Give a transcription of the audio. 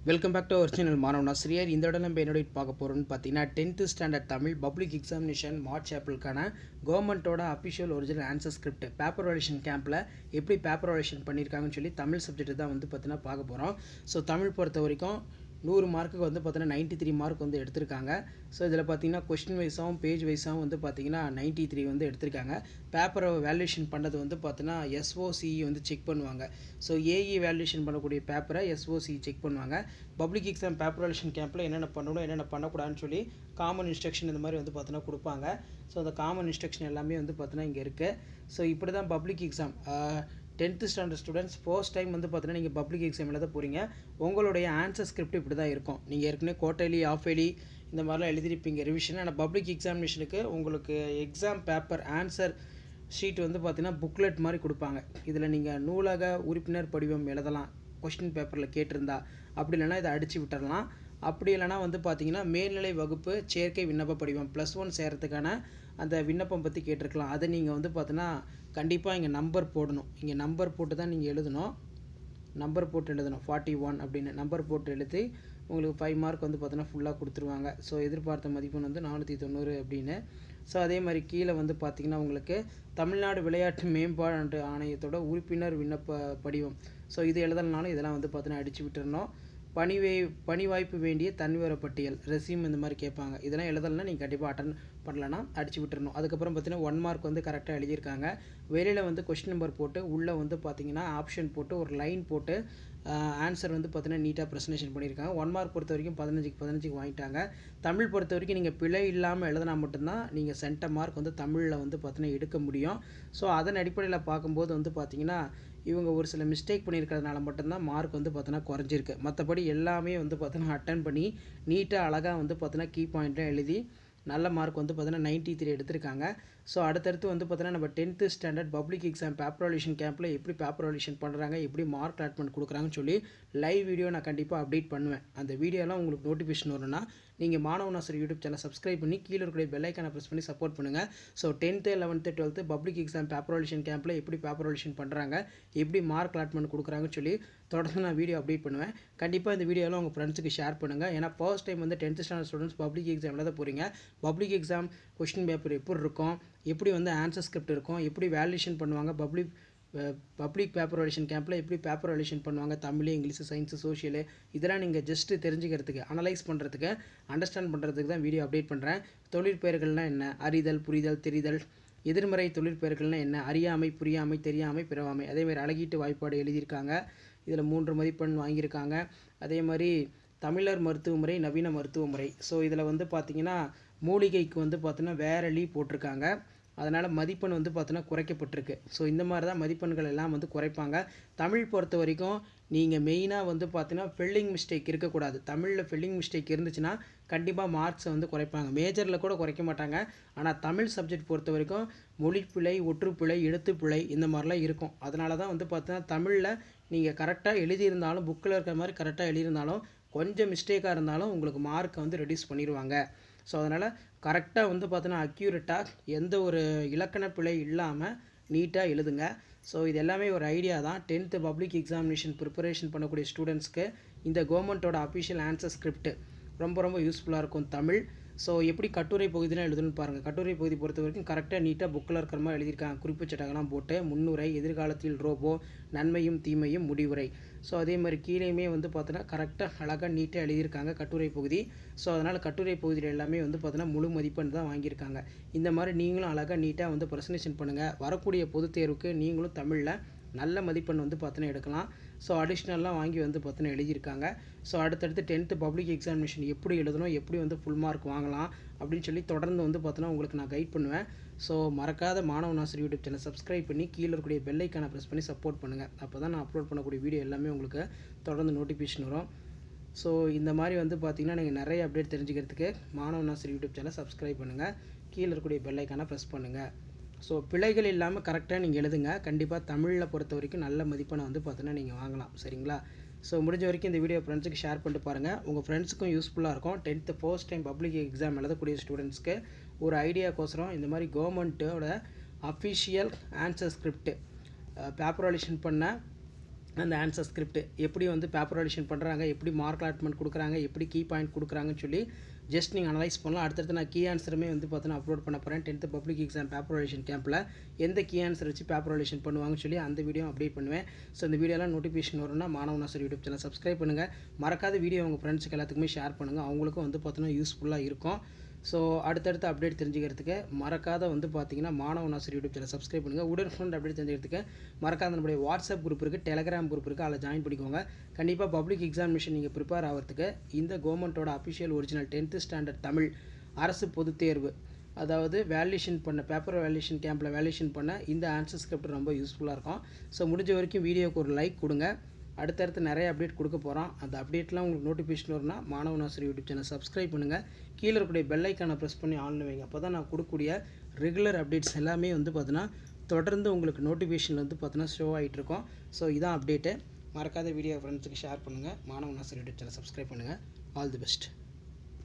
Welcome back to our channel மாணவன் ஆசிரியர். இந்த இடம் நம்ம என்னோட பார்க்க போகிறோம்னு பார்த்தீங்கன்னா 10th standard Tamil public examination March ஏப்ரலுக்கான கவர்மெண்ட்டோட official original answer script paper valuation கேம்பில் எப்படி பேப்பர் வேல்யூஷன் பண்ணியிருக்காங்கன்னு சொல்லி தமிழ் சப்ஜெக்ட் தான் வந்து பார்த்தீங்கன்னா பார்க்க போகிறோம். ஸோ தமிழ் பொறுத்த வரைக்கும் 100 மார்க்குக்கு வந்து பார்த்தீங்கன்னா 93 மார்க் வந்து எடுத்திருக்காங்க. ஸோ இதில் பார்த்தீங்கன்னா கொஸ்டின் வைஸாகவும் பேஜ் வைஸாகவும் வந்து பார்த்தீங்கன்னா 93 வந்து எடுத்திருக்காங்க. பேப்பரை வேல்யூஷன் பண்ணது வந்து பார்த்தீங்கன்னா SOCE வந்து செக் பண்ணுவாங்க. ஸோ ஏஇ வேல்யூஷன் பண்ணக்கூடிய பேப்பரை SOCE செக் பண்ணுவாங்க. பப்ளிக் எக்ஸாம் பேப்பர் வேல்யூஷன் கேம்பில் என்னென்ன பண்ணணும் என்னென்ன பண்ணக்கூடாதுன்னு சொல்லி காமன் இன்ஸ்ட்ரக்ஷன் இந்த மாதிரி வந்து பார்த்தீங்கன்னா கொடுப்பாங்க. ஸோ அந்த காமன் இன்ஸ்ட்ரக்ஷன் எல்லாமே வந்து பார்த்தீங்கன்னா இங்கே இருக்குது. ஸோ இப்படி தான் public exam 10th standard students first time வந்து பார்த்தீங்கன்னா நீங்கள் பப்ளிக் எக்ஸாம் எழுத போகிறீங்க. உங்களுடைய ஆன்சர் ஸ்கிரிப்ட் இப்படி தான் இருக்கும். நீங்கள் ஏற்கனவே குவார்ட்டர்லி ஆஃப் இயர்லி இந்த மாதிரிலாம் எழுதிருப்பீங்க ரிவிஷன். ஆனால் பப்ளிக் எக்ஸாமினேஷனுக்கு உங்களுக்கு எக்ஸாம் பேப்பர் ஆன்சர் ஷீட் வந்து பார்த்தீங்கன்னா புக்லெட் மாதிரி கொடுப்பாங்க. இதில் நீங்கள் நூலக உறுப்பினர் படிவம் எழுதலாம் கொஸ்டின் பேப்பரில் கேட்டிருந்தா. அப்படி இல்லைனா இதை அடித்து விட்டுடலாம். அப்படி இல்லைனா வந்து பார்த்தீங்கன்னா மேல்நிலை வகுப்பு சேர்க்கை விண்ணப்ப படிவம் +1 சேர்கிறதுக்கான அந்த விண்ணப்பம் பற்றி கேட்டிருக்கலாம். அதை நீங்கள் வந்து பார்த்தீங்கன்னா கண்டிப்பாக இங்கே நம்பர் போடணும். இங்கே நம்பர் போட்டு தான் நீங்கள் எழுதணும். நம்பர் போட்டு எழுதணும் 41 அப்படின்னு நம்பர் போட்டு எழுதி உங்களுக்கு 5 மார்க் வந்து பார்த்தீங்கன்னா ஃபுல்லாக கொடுத்துருவாங்க. ஸோ எதிர்பார்த்த மதிப்பெண் வந்து 490 அப்படின்னு. ஸோ அதே மாதிரி கீழே வந்து பார்த்திங்கன்னா உங்களுக்கு தமிழ்நாடு விளையாட்டு மேம்பாடு ஆணையத்தோட உறுப்பினர் விண்ணப்ப படிவம். ஸோ இது எழுதலைனாலும் இதெல்லாம் வந்து பார்த்தீங்கன்னா அடித்து விட்டுறணும். பணி வாய்ப்பு வேண்டிய தன்விவர பட்டியல் ரெஸ்யூம் இந்த மாதிரி கேட்பாங்க. இதெல்லாம் எழுதலைன்னா நீங்கள் கண்டிப்பாக அட்டன் பண்ணலன்னா அடிச்சு விட்டுறணும். அதுக்கப்புறம் பார்த்தீங்கன்னா 1 மார்க் வந்து கரெக்டாக எழுதியிருக்காங்க. வெளியில் வந்து கொஸ்டின் நம்பர் போட்டு உள்ளே வந்து பார்த்தீங்கன்னா ஆப்ஷன் போட்டு ஒரு லைன் போட்டு ஆன்சர் வந்து பார்த்தீங்கன்னா நீட்டாக ப்ரெசன்டேஷன் பண்ணியிருக்காங்க. 1 மார்க் பொறுத்த வரைக்கும் 15க்கு வாங்கிட்டாங்க. தமிழ் பொறுத்த வரைக்கும் நீங்கள் பிழை இல்லாமல் எழுதினா மட்டும்தான் நீங்கள் சென்ட மார்க் வந்து தமிழில் வந்து பார்த்தீங்கன்னா எடுக்க முடியும். ஸோ அதன் அடிப்படையில் பார்க்கும்போது வந்து பார்த்தீங்கன்னா இவங்க ஒரு சில மிஸ்டேக் பண்ணியிருக்கிறதுனால மட்டும்தான் மார்க் வந்து பார்த்தீங்கன்னா குறைஞ்சிருக்கு. மற்றபடி எல்லாமே வந்து பார்த்தீங்கன்னா அட்டன் பண்ணி நீட்டாக அழகாக வந்து பார்த்தீங்கன்னா கீ பாயிண்ட்லாம் எழுதி நல்ல மார்க் வந்து பார்த்தீங்கன்னா 93 எடுத்திருக்காங்க. ஸோ அடுத்தடுத்து வந்து பார்த்தீங்கன்னா நம்ம 10th standard public exam paper valuation கேம்பில் எப்படி பேப்பர் வேல்யூஷன் பண்ணுறாங்க, எப்படி மார்க் அலாட்மெண்ட் கொடுக்குறாங்கன்னு சொல்லி லைவ் வீடியோ நான் கண்டிப்பாக அப்டேட் பண்ணுவேன். அந்த வீடியோலாம் உங்களுக்கு நோட்டிஃபிகேஷன் வரணும்னா நீங்கள் மாணவன் ஆசிரியர் யூடியூப் சேனல் சப்ஸ்கிரைப் பண்ணி கீழே இருக்கிற பெல் ஐக்கானை ப்ரெஸ் பண்ணி சப்போர்ட் பண்ணுங்கள். So 10th 11th 12th public exam paper valuation கேம்பில் எப்படி பேப்பர் வேல்யூஷன் பண்ணுறாங்க, எப்படி மார்க் அலாட்மெண்ட் கொடுக்குறாங்கன்னு சொல்லி தொடர்ந்து நான் வீடியோ அப்டேட் பண்ணுவேன். கண்டிப்பாக இந்த வீடியோலாம் உங்கள் ஃப்ரெண்ட்ஸுக்கு ஷேர் பண்ணுங்கள். ஏன்னா ஃபர்ஸ்ட் டைம் வந்து 10th standard students public exam எழுத போகிறீங்க. பப்ளிக் எக்ஸாம் கொஸ்டின் பேப்பர் எப்படி இருக்கும், எப்படி வந்து ஆன்சர் ஸ்கிரிப்ட் இருக்கும், எப்படி வேல்யூஷன் பண்ணுவாங்க, பப்ளிக் பேப்பர் வேல்யூஷன் கேம்பில் எப்படி பேப்பர் வேல்யூஷன் பண்ணுவாங்க, தமிழ் இங்கிலீஷ் சயின்ஸு சோஷியலு இதெல்லாம் நீங்கள் ஜஸ்ட்டு தெரிஞ்சுக்கிறதுக்கு அனலைஸ் பண்ணுறதுக்கு அண்டர்ஸ்டாண்ட் பண்ணுறதுக்கு தான் வீடியோ அப்டேட் பண்ணுறேன். தொழிற்பெயர்கள்னால் என்ன, அறிதல் புரிதல் தெரிதல், எதிர்மறை தொழிற்பெயர்கள்னால் என்ன, அறியாமை புரியாமை தெரியாமை பிறவாமை. அதேமாதிரி அழகீட்டு வாய்ப்பாடு எழுதியிருக்காங்க. இதில் 3 மதிப்பெண் வாங்கியிருக்காங்க. அதே மாதிரி தமிழர் மருத்துவ முறை நவீன மருத்துவ முறை. ஸோ இதில் வந்து பார்த்திங்கன்னா மூலிகைக்கு வந்து பார்த்தீங்கன்னா வேற போட்டிருக்காங்க. அதனால் மதிப்பெண் வந்து பார்த்தீங்கன்னா குறைக்கப்பட்டிருக்கு. ஸோ இந்த மாதிரி தான் மதிப்பெண்கள் எல்லாம் வந்து குறைப்பாங்க. தமிழ் பொறுத்த வரைக்கும் நீங்கள் மெயினாக வந்து பார்த்தீங்கன்னா ஸ்பெல்லிங் மிஸ்டேக் இருக்கக்கூடாது. தமிழில் ஸ்பெல்லிங் மிஸ்டேக் இருந்துச்சுன்னா கண்டிப்பாக மார்க்ஸை வந்து குறைப்பாங்க. மேஜரில் கூட குறைக்க மாட்டாங்க. ஆனால் தமிழ் சப்ஜெக்ட் பொறுத்த வரைக்கும் மொழிப்பிழை, ஒற்றுப்பிழை, எழுத்துப்பிழை இந்த மாதிரிலாம் இருக்கும். அதனால தான் வந்து பார்த்தீங்கன்னா தமிழில் நீங்கள் கரெக்டாக எழுதியிருந்தாலும் புக்கில் இருக்கிற மாதிரி கரெக்டாக எழுதியிருந்தாலும் கொஞ்சம் மிஸ்டேக்காக இருந்தாலும் உங்களுக்கு மார்க்கை வந்து ரெடியூஸ் பண்ணிடுவாங்க. ஸோ அதனால் கரெக்டாக வந்து பார்த்தீங்கன்னா அக்யூரேட்டாக எந்த ஒரு இலக்கண பிழை இல்லாமல் நீட்டாக எழுதுங்க. ஸோ இது எல்லாமே ஒரு ஐடியா தான். 10th பப்ளிக் எக்ஸாமினேஷன் ப்ரிப்பரேஷன் பண்ணக்கூடிய ஸ்டூடெண்ட்ஸ்க்கு இந்த கவர்மெண்ட்டோட அஃபிஷியல் ஆன்சர் ஸ்கிரிப்ட் ரொம்ப யூஸ்ஃபுல்லாக இருக்கும் தமிழ். ஸோ எப்படி கட்டுரை பகுதிலாம் எழுதணும்னு பாருங்கள். கட்டுரை பகுதி பொறுத்த வரைக்கும் கரெக்டாக நீட்டாக புக்கில் இருக்கிற மாதிரி எழுதியிருக்காங்க. குறிப்பு சட்டங்கள்லாம் போட்டு முன்னுரை, எதிர்காலத்தில் ரோபோ, நன்மையும் தீமையும், முடிவுரை. ஸோ அதே மாதிரி கீழேயுமே வந்து பார்த்தீங்கன்னா கரெக்டாக அழகாக நீட்டாக எழுதியிருக்காங்க கட்டுரை பகுதி. ஸோ அதனால் கட்டுரை பகுதியில் எல்லாமே வந்து பார்த்தீங்கன்னா முழு மதிப்பெண் தான் வாங்கியிருக்காங்க. இந்த மாதிரி நீங்களும் அழகாக நீட்டாக வந்து ப்ரெசன்டேஷன் பண்ணுங்கள். வரக்கூடிய பொதுத் தேர்வுக்கு நீங்களும் தமிழில் நல்ல மதிப்பெண் வந்து பார்த்தீங்கன்னா எடுக்கலாம். ஸோ அடிஷ்னல்லாம் வாங்கி வந்து பார்த்தீங்கன்னா எழுதியிருக்காங்க. ஸோ அடுத்தடுத்து 10th பப்ளிக் எக்ஸாமினேஷன் எப்படி எழுதணும், எப்படி வந்து ஃபுல் மார்க் வாங்கலாம் அப்படின்னு சொல்லி தொடர்ந்து வந்து பார்த்தீங்கன்னா உங்களுக்கு நான் கைட் பண்ணுவேன். ஸோ மறக்காத மாணவன் ஆசிரியர் யூடியூப் சேனல் சப்ஸ்கிரைப் பண்ணி கீழே இருக்கக்கூடிய பெல் ஐக்கானை ப்ரெஸ் பண்ணி சப்போர்ட் பண்ணுங்கள். அப்போ தான் நான் அப்லோட் பண்ணக்கூடிய வீடியோ எல்லாமே உங்களுக்கு தொடர்ந்து நோட்டிஃபிகேஷன் வரும். ஸோ இந்த மாதிரி வந்து பார்த்திங்கன்னா நீங்கள் நிறைய அப்டேட் தெரிஞ்சுக்கிறதுக்கு மாணவன் ஆசிரியர் யூடியூப் சேனல் சப்ஸ்கிரைப் பண்ணுங்கள். கீழே இருக்கக்கூடிய பெல் ஐக்கானை ப்ரெஸ் பண்ணுங்கள். ஸோ பிழைகள் இல்லாமல் கரெக்டாக நீங்கள் எழுதுங்க. கண்டிப்பாக தமிழில் பொறுத்த வரைக்கும் நல்ல மதிப்பெண்ணை வந்து பார்த்தீங்கன்னா நீங்கள் வாங்கலாம். சரிங்களா? ஸோ முடிஞ்ச வரைக்கும் இந்த வீடியோ ஃப்ரெண்ட்ஸுக்கு ஷேர் பண்ணிட்டு பாருங்கள். உங்கள் ஃப்ரெண்ட்ஸுக்கும் யூஸ்ஃபுல்லாக இருக்கும். 10th first time public exam எழுதக்கூடிய ஸ்டூடெண்ட்ஸ்க்கு ஒரு ஐடியாக்கோசரம் இந்த மாதிரி கவர்மெண்ட்டோட official answer script paper valuation பண்ண அந்த ஆன்சர் ஸ்கிரிப்ட் எப்படி வந்து பேப்பர் எடிஷன் பண்ணுறாங்க, எப்படி மார்க் அலாட்மெண்ட் கொடுக்குறாங்க, எப்படி கீ பாயிண்ட் கொடுக்குறாங்கன்னு சொல்லி ஜஸ்ட் நீங்கள் அனலைஸ் பண்ணலாம். அடுத்தடுத்து நான் கீ ஆன்சருமே வந்து பார்த்தீங்கன்னா அப்லோட் பண்ண போகிறேன். 10th public exam paper edition கேம்பில் எந்த கீ ஆன்சர் வச்சு பேப்பர் எடிஷன் பண்ணுவாங்கன்னு சொல்லி அந்த வீடியோ அப்டேட் பண்ணுவேன். ஸோ இந்த வீடியோலாம் நோட்டிஃபிகேஷன் வரும்னா மாணவன் ஆசிரியர் யூடியூப் சேனல் சப்ஸ்கிரைப் பண்ணுங்கள். மறக்காத வீடியோ உங்கள் ஃப்ரெண்ட்ஸுக்கு எல்லாத்துக்குமே ஷேர் பண்ணுங்கள். அவங்களுக்கும் வந்து பார்த்தீங்கன்னா யூஸ்ஃபுல்லாக இருக்கும். ஸோ அடுத்தடுத்த அப்டேட் தெரிஞ்சுக்கிறதுக்கு மறக்காத வந்து பார்த்தீங்கன்னா மாணவன் ஆசிரியர் யூடியூப் சேனல் சப்ஸ்கிரைப் பண்ணுங்கள். உடனுக்குடன் அப்டேட் தெரிஞ்சுக்கிறதுக்கு மறக்காத நம்மளுடைய வாட்ஸ்அப் குரூப் இருக்குது, டெலகிராம் குரூப் இருக்குது, அதில் ஜாயின் பண்ணிக்கோங்க. கண்டிப்பாக பப்ளிக் எக்ஸாமினேஷன் நீங்கள் ப்ரிப்பேர் ஆகிறதுக்கு இந்த கவர்மெண்ட்டோட official original 10th standard Tamil அரசு பொதுத் தேர்வு, அதாவது வேல்யூஷன் பண்ண பேப்பர் வேல்யூஷன் கேம்பில் வேல்யூஷன் பண்ண இந்த ஆன்சர் ஸ்கிரிப்ட் ரொம்ப யூஸ்ஃபுல்லாக இருக்கும். ஸோ முடிஞ்ச வரைக்கும் வீடியோக்கு ஒரு லைக் கொடுங்க. அடுத்தடுத்து நிறைய அப்டேட் கொடுக்க போகிறோம். அந்த அப்டேட்லாம் உங்களுக்கு நோட்டிஃபிகேஷன் வரும்னா மாணவன் ஆசிரியர் யூடியூப் சேனல் சப்ஸ்கிரைப் பண்ணுங்கள். கீழே இருக்கக்கூடிய பெல் ஐக்கானை ப்ரெஸ் பண்ணி ஆன்ல வைங்க. அப்போ தான் நான் கொடுக்கக்கூடிய ரெகுலர் அப்டேட்ஸ் எல்லாமே வந்து பார்த்தீங்கன்னா தொடர்ந்து உங்களுக்கு நோட்டிஃபிகேஷன் வந்து பார்த்தீங்கன்னா ஷோ ஆகிட்டு இருக்கும். ஸோ இதான் அப்டேட்டு. மறக்காத வீடியோ ஃப்ரெண்ட்ஸுக்கு ஷேர் பண்ணுங்கள். மாணவன் ஆசிரியர் யூடியூப் சேனல் சப்ஸ்கிரைப் பண்ணுங்கள். All the best.